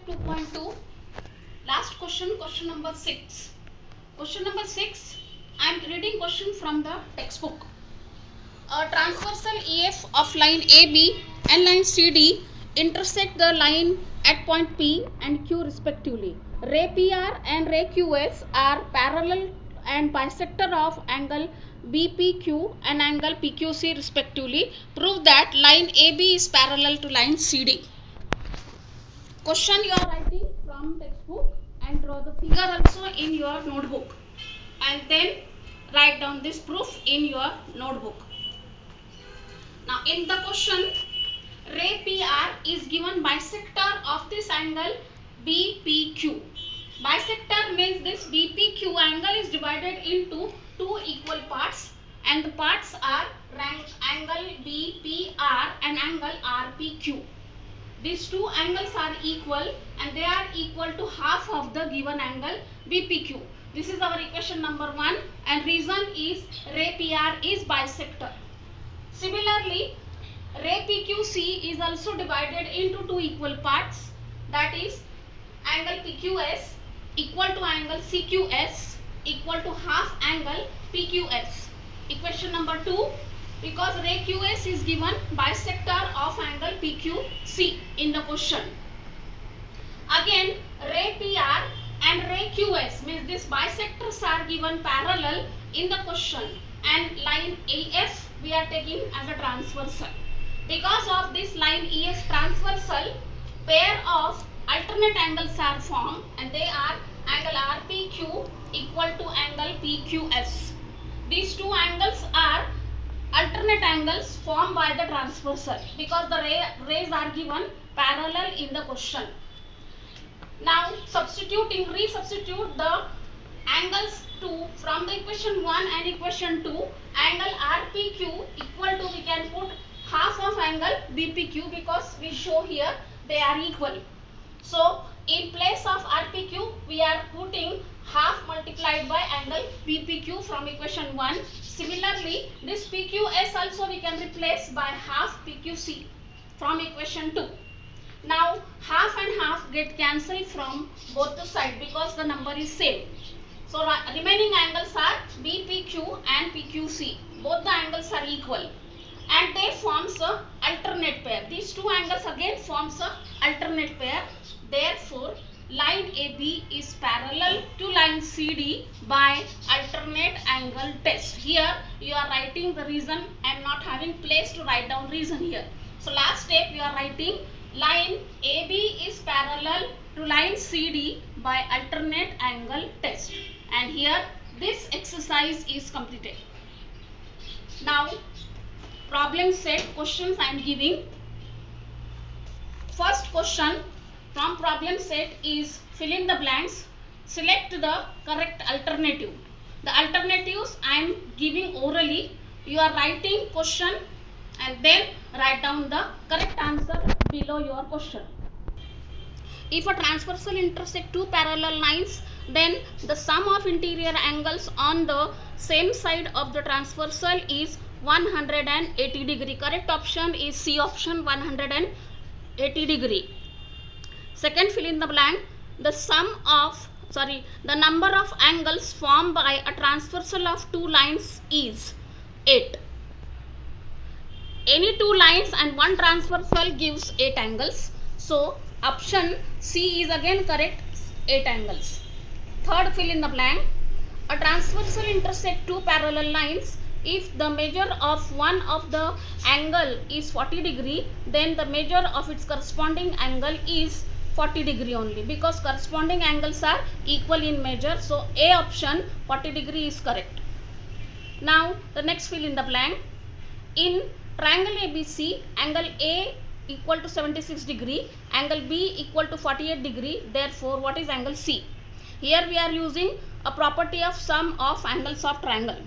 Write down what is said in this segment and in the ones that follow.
2.2. Last question, question number 6. Question number 6, I am reading question from the textbook. A transversal EF of line AB and line CD intersect the line at point P and Q respectively. Ray PR and ray QS are parallel and bisector of angle BPQ and angle PQC respectively. Prove that line AB is parallel to line CD. Question you are writing from textbook and draw the figure also in your notebook, and then write down this proof in your notebook. Now in the question, ray PR is given bisector of this angle BPQ. Bisector means this BPQ angle is divided into two equal parts, and the parts are angle BPR and angle RPQ. These two angles are equal and they are equal to half of the given angle BPQ. This is our equation number 1, and reason is ray PR is bisector. Similarly, ray PQC is also divided into two equal parts, that is angle PQS equal to angle CQS equal to half angle PQS. Equation number 2, because ray QS is given bisector of angle PQC in the question. Again, ray PR and ray QS means these bisectors are given parallel in the question, and line AF we are taking as a transversal. Because of this line EF transversal, pair of alternate angles are formed, and they are angle RPQ equal to angle PQS. These two angles are alternate angles formed by the transversal because the rays are given parallel in the question. Now resubstitute the angles from the equation 1 and equation 2. Angle RPQ equal to, we can put half of angle BPQ because we show here they are equal. So in place of RPQ we are putting half multiplied by angle BPQ from equation 1. Similarly, this PQS also we can replace by half PQC from equation 2. Now half and half get cancelled from both the sides because the number is same. So remaining angles are BPQ and PQC. Both the angles are equal and they forms a alternate pair. These two angles again forms a alternate pair. Therefore, line AB is parallel to line CD by alternate angle test. Here you are writing the reason. I am not having place to write down reason here. So last step you are writing line AB is parallel to line CD by alternate angle test. And here this exercise is completed. Now problem set questions I am giving. First question from problem set is fill in the blanks. Select the correct alternative. The alternatives I am giving orally. You are writing question and then write down the correct answer below your question. If a transversal intersect two parallel lines, then the sum of interior angles on the same side of the transversal is 180 degree. Correct option is C option, 180 degree. Second, fill in the blank. The number of angles formed by a transversal of two lines is 8. Any two lines and one transversal gives 8 angles. So option C is again correct, 8 angles. Third, fill in the blank. A transversal intersect two parallel lines. If the measure of one of the angle is 40 degree, then the measure of its corresponding angle is 40 degree only, because corresponding angles are equal in measure. So A option, 40 degree is correct. Now the next, fill in the blank. In triangle ABC, angle A equal to 76 degree, angle B equal to 48 degree. Therefore, what is angle C? Here we are using a property of sum of angles of triangle.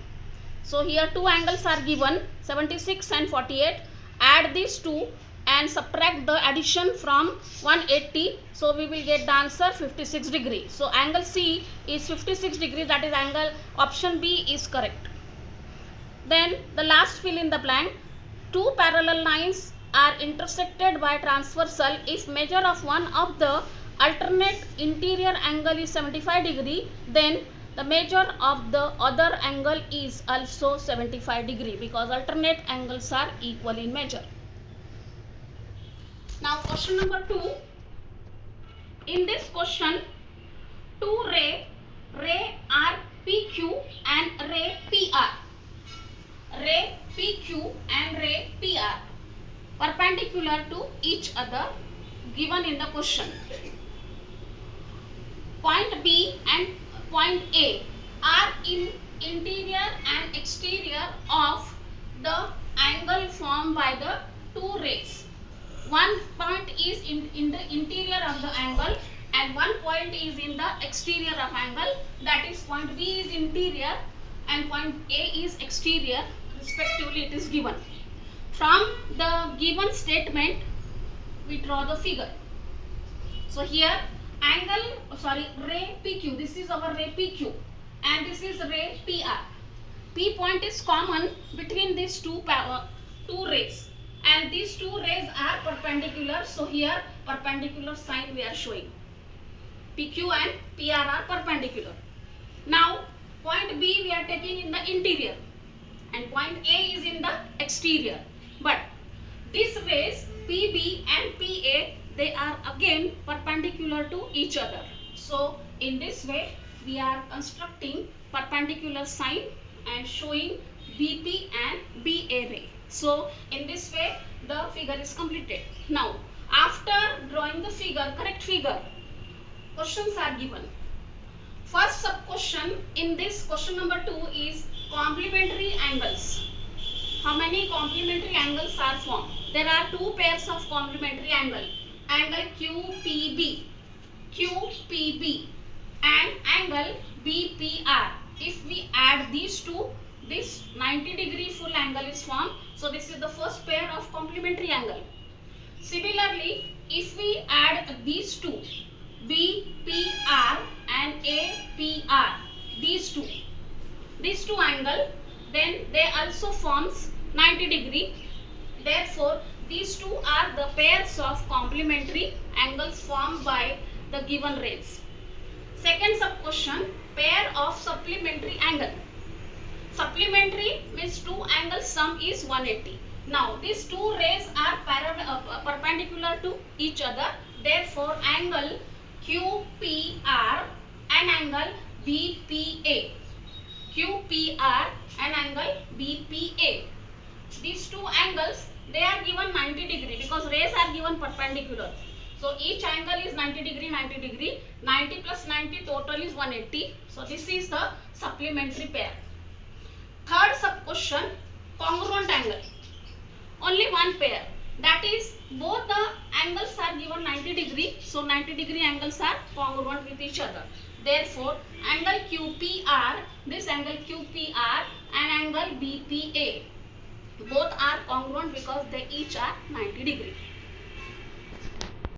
So here two angles are given, 76 and 48. Add these two and subtract the addition from 180. So we will get the answer 56 degree. So angle C is 56 degree, that is angle option B is correct. Then the last, fill in the blank. Two parallel lines are intersected by transversal if measure of one of the alternate interior angle is 75 degree, then the measure of the other angle is also 75 degree, because alternate angles are equal in measure. Now question number 2. In this question, two ray are PQ and ray PR. Ray PQ and ray PR perpendicular to each other given in the question. Point B and point A are in interior and exterior of the angle formed by the two rays. One point is in the interior of the angle and one point is in the exterior of angle, that is point B is interior and point A is exterior, respectively it is given. From the given statement we draw the figure. So here ray PQ, this is our ray PQ and this is ray PR. P point is common between these two rays, and these two rays are perpendicular, so here perpendicular sign we are showing. PQ and PR are perpendicular. Now point B we are taking in the interior and point A is in the exterior, but these rays PB and PA, they are again perpendicular to each other. So in this way we are constructing perpendicular sign and showing BP and BA ray. So in this way the figure is completed. Now after drawing the figure, correct figure, questions are given. First sub question in this question number 2 is complementary angles. How many complementary angles are formed? There are two pairs of complementary angle. Angle QPB and angle BPR. If we add these two, this 90 degree full angle is formed. So this is the first pair of complementary angle. Similarly, if we add these two, BPR and APR, these two angle, then they also forms 90 degree. Therefore these two are the pairs of complementary angles formed by the given rays. Second sub question, pair of supplementary angle. Supplementary means two angles sum is 180. Now these two rays are perpendicular to each other, therefore angle QPR and angle BPA. QPR and angle BPA. These two angles, they are given 90 degree because rays are given perpendicular. So each angle is 90 degree, 90 degree. 90 plus 90 total is 180. So this is the supplementary pair. Third sub question, congruent angle. Only one pair. That is both the angles are given 90 degree. So 90 degree angles are congruent with each other. Therefore angle QPR, this angle QPR and angle BPA, both are congruent because they each are 90 degree.